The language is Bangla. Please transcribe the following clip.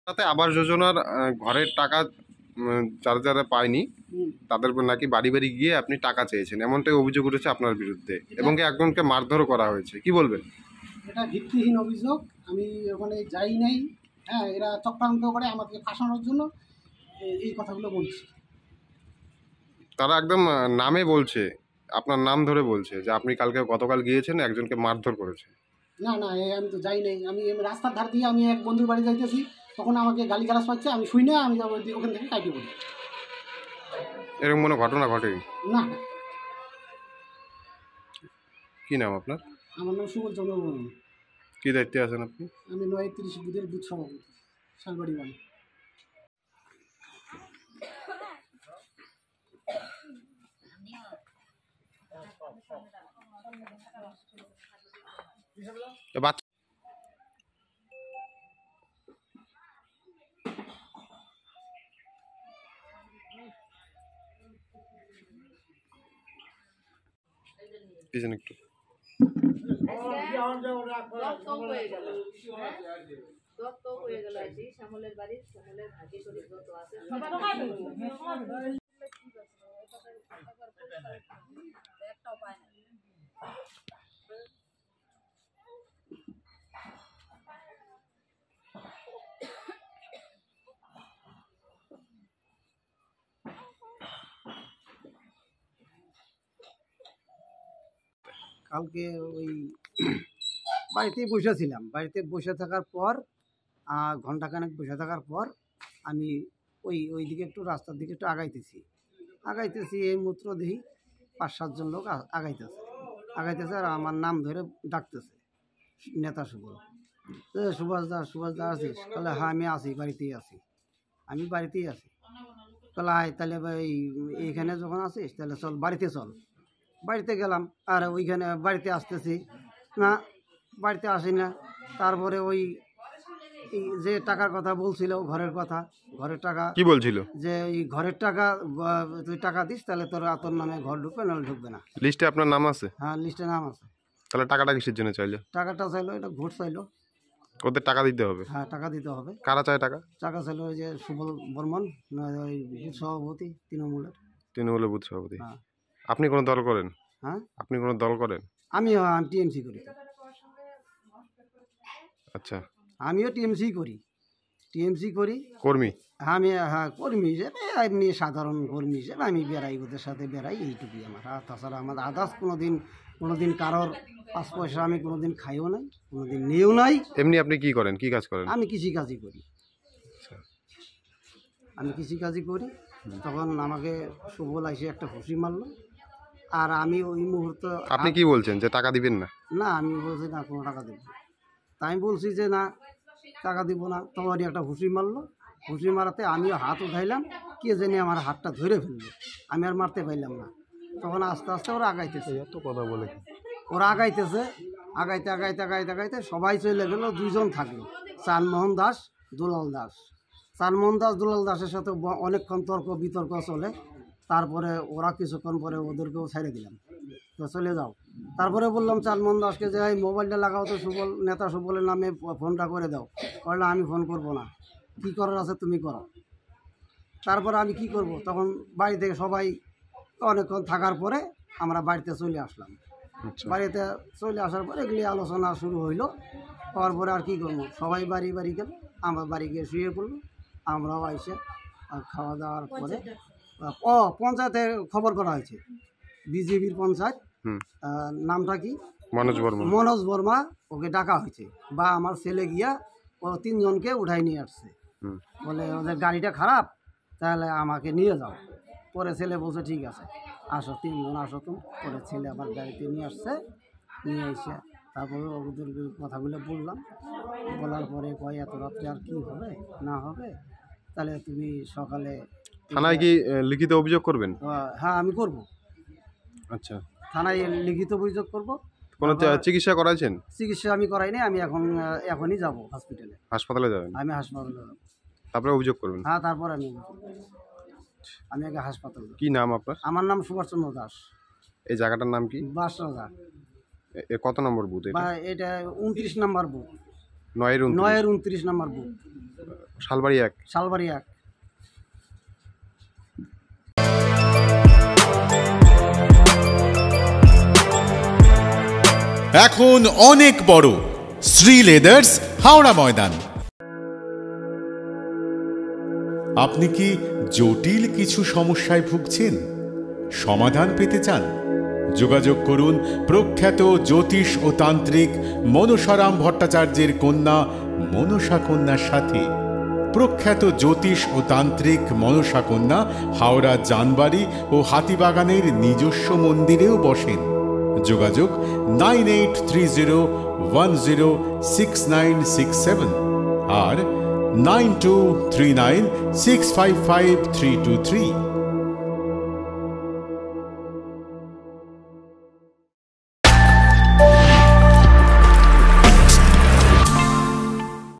তাতে আবাস যোজনার ঘরের টাকা যারা যারা পায়নি তাদের নাকি বাড়ি বাড়ি গিয়ে আপনি টাকা চেয়েছেন, এমনটাই অভিযোগ উঠেছে আপনার বিরুদ্ধে এবং একজনকে মারধরও করা হয়েছে, কি বলবেন? এটা ভিত্তিহীন অভিযোগ। আমি ওখানে যাই নাই। হ্যাঁ, এরা চক্রান্ত করে আমাকে ফাঁসানোর জন্য এই কথাগুলো বলছি। তারা একদম নামে বলছে, আপনার নাম ধরে বলছে যে আপনি গতকাল গিয়েছেন, একজনকে মারধর করেছে। না না, আমি তো যাই নাই। আমি রাস্তার ধার দিয়ে আমি এক বন্ধুর বাড়ি যাইতেছি, তখন আমাকে গালিগালাজ পাচ্ছে। আমি শুই না, আমি ওখান থেকে কাটিয়ে পড়ি। এরকম কোনো ঘটনা ঘটেনি? না না। কি নাম আপনার? আমার নাম সুবল চন্দ্র বর্মন। কি দায়িত্বে আছেন আপনি? আমি ৯-৩০ বুথের বুথ সভাপতি, শালবাড়ি বাড়ি। বাচ্চা পিছনে একটু শ্যামলের বাড়ি, শ্যামলের ভাগ্যে শরীর যত আছে একটাও পায় না। কালকে ওই বাড়িতেই বসেছিলাম। বাড়িতে বসে থাকার পর ঘন্টাখানেক বসে থাকার পর আমি ওইদিকে একটু রাস্তার দিকে একটু আগাইতেছি এই মাত্র দেখি ৫-৭ জন লোক আগাইতেছে আর আমার নাম ধরে ডাকতেছে, নেতা সুবল। সুভাষ দা আছিস? তাহলে হ্যাঁ আমি আছি, বাড়িতেই আছি। তাহলে আয়, তাহলে এইখানে যখন আছিস তাহলে চল বাড়িতে চল। বাড়িতে গেলাম, আর ওইখানে বাড়িতে আসতেছি না, বাড়িতে আসি না। তারপরে ওই যে টাকার কথা বলছিল, ঘরের টাকা কি বলছিল? যে এই ঘরের টাকা তুই টাকা দিস তাহলে তোর নামে ঘর ঢুকবে, নাহলে ঢুকবে না। লিস্টে আপনার নাম আছে? হ্যাঁ, লিস্টে নাম আছে। তাহলে টাকাটা কিসের জন্য চাইলো? টাকাটা চাইলো, এটা ভোট চাইলো। ওদের টাকা দিতে হবে? হ্যাঁ, টাকা দিতে হবে। কারা চায় টাকা? টাকা চাইলো ওই যে সুবল বর্মন, ওই বুথ সভাপতি, তৃণমূলের বুথ সভাপতি। হ্যাঁ। আপনি কোনো দল করেন? হ্যাঁ, আপনি কোনো দল করেন? আমি টিএমসি করি। আচ্ছা, আমিও টিএমসি করি। কর্মী? আমি কর্মী হিসেবে, এমনি সাধারণ কর্মী হিসেবে আমি বেড়াই, ওদের সাথে বেড়াই, এইটুকুই আমার। আর তাছাড়া আমার আদার্স কোনোদিন কারোর 5 পয়সা আমি কোনোদিন খাইও নাই, কোনোদিন নিয়েও নাই। এমনি আপনি কি করেন, কি কাজ করেন? আমি কৃষিকাজই করি। তখন আমাকে সুবল এসে একটা হুঁশি মারলো, আর আমি ওই মুহূর্তে। আপনি কি বলছেন যে টাকা দিবেন না? না, আমি বলছি না, কোনো টাকা দেব না। তাই আমি বলছি যে না, টাকা দিব না। তোমারই একটা হুঁশি মারাতে আমিও হাত উঠাইলাম, কে জানি আমার হাতটা ধরে ফেললো, আমি আর মারতে পারলাম না। তখন আস্তে আস্তে ওরা আগাইতেছে, এত কথা বলে আগাইতে সবাই চলে গেল। 2 জন থাকলো, চানমোহন দাস, দুলাল দাসের সাথে অনেকক্ষণ তর্ক বিতর্ক চলে। তারপরে ওরা কিছুক্ষণ পরে ওদেরকেও ছেড়ে দিলাম, তো চলে যাও। তারপরে বললাম চানমোহন দাসকে যে এই মোবাইলটা লাগাও তো, নেতা সুবলের নামে ফোনটা করে দাও। বললাম আমি ফোন করব না, কি করার আছে তুমি করো। তারপরে আমি কি করব, তখন বাড়ি থেকে সবাই অনেকক্ষণ থাকার পরে আমরা বাড়িতে চলে আসলাম। বাড়িতে চলে আসার পরে এগুলি আলোচনা শুরু হইলো। হওয়ার পরে আর কি করবো, সবাই বাড়ি গেল, আমরা বাড়ি গিয়ে শুয়ে পড়লো। আমরাও এসে খাওয়া দাওয়ার পরে পঞ্চায়েতে খবর করা হয়েছে, বিজেপির পঞ্চায়েত। নামটা কি? মনোজ বর্মা। ওকে ডাকা হয়েছে, বা আমার ছেলে গিয়া ও 3 জনকে উঠাই নিয়ে আসছে। বলে ওদের গাড়িটা খারাপ, তাহলে আমাকে নিয়ে যাও। পরে ছেলে বলছে ঠিক আছে, আসো 3 জন আসো। তুমি পরে ছেলে আবার গাড়িতে নিয়ে আসছে, নিয়ে এসে তারপরে ওদের কথাগুলো বলার পরে কয় এত রাত্রে আর কি হবে না হবে, তাহলে তুমি সকালে থানায় কি লিখিত অভিযোগ করবেন? হ্যাঁ, আমি করব। আচ্ছা, থানায় লিখিত অভিযোগ করব। কোনো চিকিৎসা করাইছেন? চিকিৎসা আমি করাইনি, আমি এখনই যাব হাসপাতালে যাবেন? আমি হাসপাতালে যাব, তারপরে অভিযোগ করবেন? হ্যাঁ, তারপর আমি আগে হাসপাতালে। কি নাম আপনার? আমার নাম সুভাষ চন্দ্র দাস। এই জায়গাটার নাম কি? বাসরাজা। কত নম্বর বুথ এটা? এটা 29 নম্বর বুথ। 9-29 29 নম্বর বুথ, শালবাড়ি 1। শালবাড়ি 1। এখন অনেক বড় শ্রী লেদার্স, হাওড়া ময়দান। আপনি কি জটিল কিছু সমস্যায় ভুগছেন, সমাধান পেতে চান? যোগাযোগ করুন প্রখ্যাত জ্যোতিষ ও তান্ত্রিক মনসারাম ভট্টাচার্যের কন্যা মনসা কন্যার সাথে। প্রখ্যাত জ্যোতিষ ও তান্ত্রিক মনসা কন্যা হাওড়া জানবাড়ি ও হাতিবাগানের নিজস্ব মন্দিরেও বসেন। যোগাযোগ 9830106967 আর 9239655323।